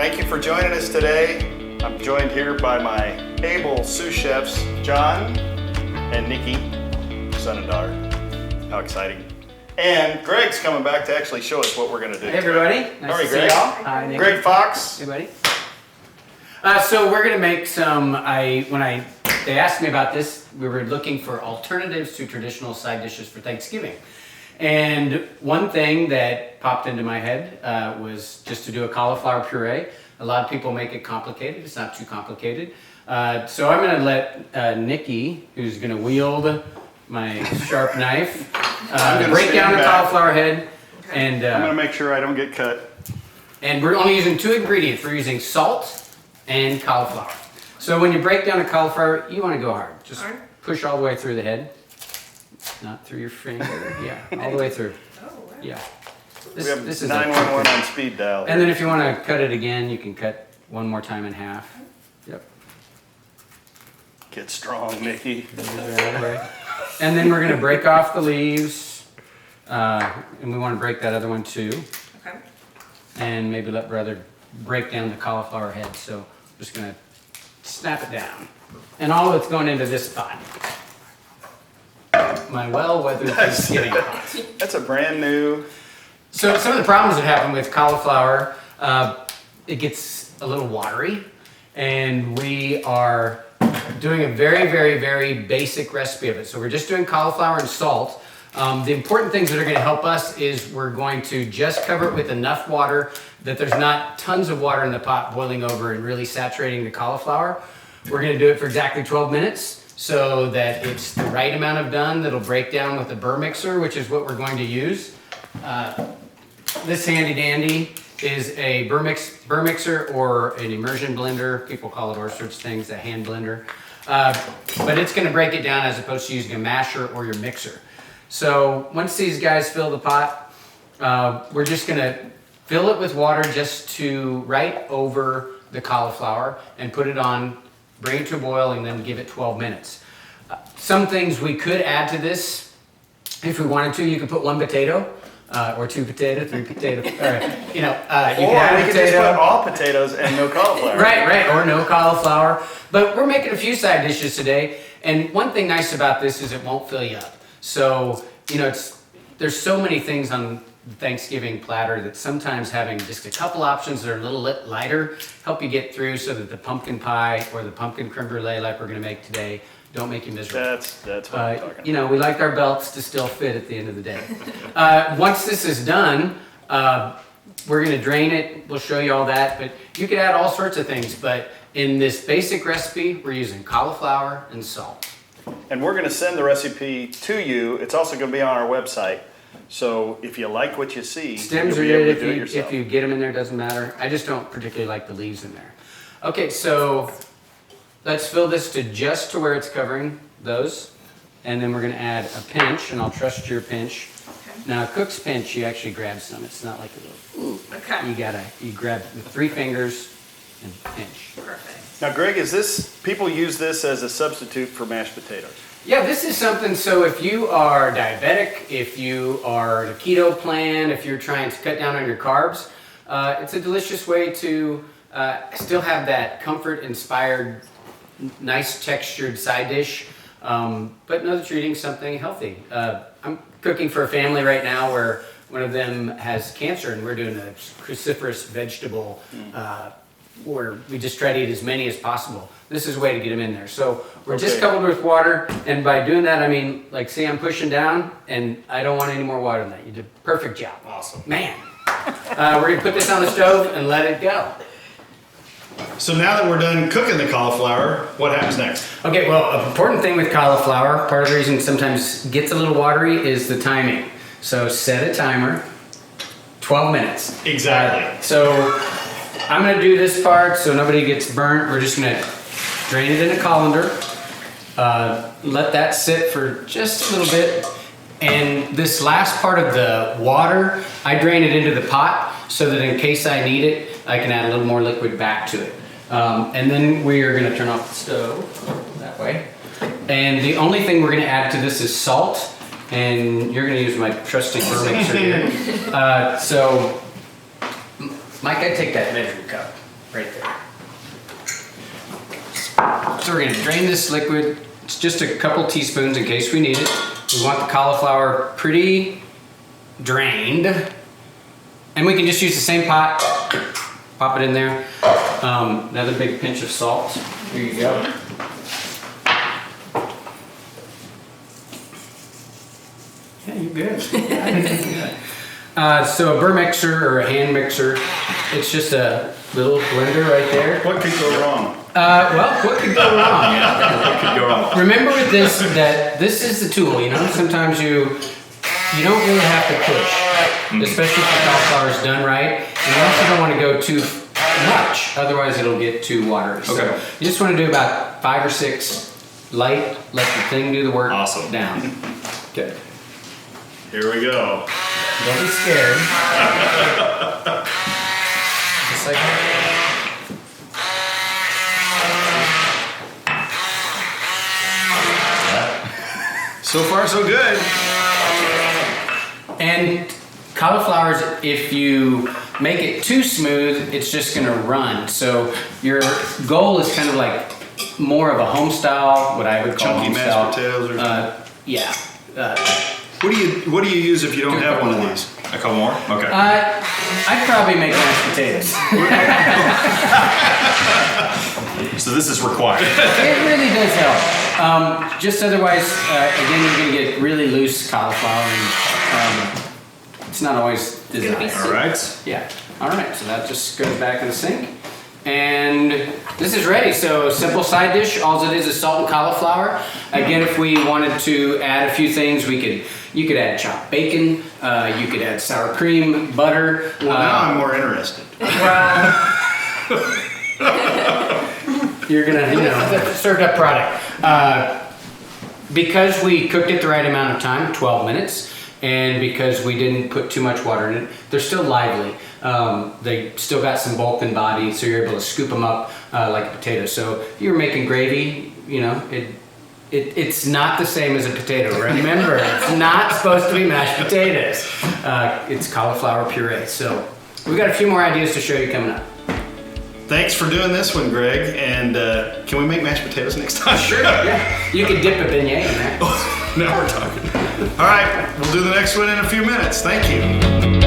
Thank you for joining us today. I'm joined here by my able sous chefs, John and Nikki, son and daughter. How exciting. And Greg's coming back to actually show us what we're going to do. Hey everybody, nice to see y'all. Hi, Nikki. Greg Fox. Hey buddy. So we're going to make some, they asked me about this, we were looking for alternatives to traditional side dishes for Thanksgiving. And one thing that popped into my head was just to do a cauliflower puree. A lot of people make it complicated. It's not too complicated. So I'm going to let Nikki, who's going to wield my sharp knife, break down the cauliflower head. And I'm going to make sure I don't get cut. And we're only using 2 ingredients. We're using salt and cauliflower. So when you break down a cauliflower, you want to go hard. Just push all the way through the head. Not through your finger. Yeah, all the way through. Oh, wow. Yeah. We have 911 on speed dial. And then if you want to cut it again, you can cut one more time in half. Yep. Get strong, Nikki. And then we're going to break off the leaves. And we want to break that other one too. Okay. And maybe let brother break down the cauliflower head. So I'm just going to snap it down. And all of it's going into this pot. My well-weathered Thanksgiving pot. That's a brand new. So some of the problems that happen with cauliflower, it gets a little watery. And we are doing a very, very, very basic recipe of it. So we're just doing cauliflower and salt. The important things that are going to help us is we're going to just cover it with enough water that there's not tons of water in the pot boiling over and really saturating the cauliflower. We're going to do it for exactly 12 minutes so that it's the right amount of done that'll break down with the burr mixer, which is what we're going to use. This handy dandy is a burr mixer or an immersion blender. People call it all sorts of things, a hand blender. But it's going to break it down as opposed to using a masher or your mixer. So once these guys fill the pot, we're just going to fill it with water just to right over the cauliflower and put it on, bring it to a boil, and then give it 12 minutes. Some things we could add to this, if we wanted to, you could put 1 potato, or 2 potatoes, 3 potatoes, you can add a potato. Just put all potatoes and no cauliflower. Right, or no cauliflower. But we're making a few side dishes today, and one thing nice about this is it won't fill you up. So, there's so many things on the Thanksgiving platter that sometimes having just a couple options that are a little lighter help you get through so that the pumpkin pie or the pumpkin creme brulee like we're going to make today don't make you miserable. That's what I'm talking about. We like our belts to still fit at the end of the day. Once this is done, we're going to drain it. We'll show you all that, but you can add all sorts of things. But in this basic recipe, we're using cauliflower and salt. And we're going to send the recipe to you. It's also going to be on our website. So if you like what you see, stems you'll are be able good to do it yourself. if you get them in there, doesn't matter. I just don't particularly like the leaves in there. Okay, so let's fill this to just to where it's covering those. And then we're going to add a pinch, and I'll trust your pinch. Okay. Now a cook's pinch, you actually grab some. It's not like a little, Okay. You grab with 3 fingers and pinch. Perfect. Now, Greg, people use this as a substitute for mashed potatoes? Yeah, this is something, so if you are diabetic, if you are on a keto plan, if you're trying to cut down on your carbs, it's a delicious way to still have that comfort-inspired, nice textured side dish, but know that you're eating something healthy. I'm cooking for a family right now where one of them has cancer, and we're doing a cruciferous vegetable where we just try to eat as many as possible. This is a way to get them in there. So we're just covered with water, and by doing that, I mean, like, see, I'm pushing down, and I don't want any more water than that. You did a perfect job. Awesome. Man. We're gonna put this on the stove and let it go. So now that we're done cooking the cauliflower, what happens next? Okay, well, an important thing with cauliflower, part of the reason it sometimes gets a little watery is the timing. So set a timer, 12 minutes. Exactly. So I'm going to do this part so nobody gets burnt. We're just going to drain it in a colander, let that sit for just a little bit, and this last part of the water, I drain it into the pot so that in case I need it, I can add a little more liquid back to it. And then we are going to turn off the stove that way. And the only thing we're going to add to this is salt, and you're going to use my trusty burr mixer here. So Mike, I'd take that measuring cup. right there. So we're gonna drain this liquid. It's just a couple teaspoons in case we need it. We want the cauliflower pretty drained. And we can just use the same pot, pop it in there. Another big pinch of salt. Here you go. Yeah, you're good. So a burr mixer or a hand mixer, it's just a little blender right there. What could go wrong? Well, what could go wrong? What could go wrong? Remember with this, that this is the tool, you know? Sometimes you don't really have to push, especially if the cauliflower is done right. And you also don't want to go too much, otherwise it'll get too watery. So Okay. you just want to do about 5 or 6 light, let the thing do the work Awesome. down. Okay. Here we go. Don't be scared. Just like that. So far, so good. And cauliflowers, if you make it too smooth, it's just gonna run. So your goal is kind of like more of a home style, what I would call Chunky home mashed style. potatoes or something? Yeah. What do you use if you don't have one of these? A couple more? Okay. I'd probably make mashed potatoes. So this is required. It really does help. Just otherwise, again, you're gonna get really loose cauliflower, and it's not always designed. All right. Yeah. All right. So that just goes back in the sink, and this is ready. So simple side dish. All it is salt and cauliflower. Again, if we wanted to add a few things, you could add chopped bacon. You could add sour cream, butter. Well, now I'm more interested. Well, you're gonna, the served up product. Because we cooked it the right amount of time, 12 minutes, and because we didn't put too much water in it, they're still lively. They still got some bulk and body, so you're able to scoop them up like a potato. So if you're making gravy, it's not the same as a potato. Remember, it's not supposed to be mashed potatoes. It's cauliflower puree. So we've got a few more ideas to show you coming up. Thanks for doing this one, Greg. And can we make mashed potatoes next time? Sure, yeah. You could dip a beignet in that. Now we're talking. All right, we'll do the next one in a few minutes. Thank you.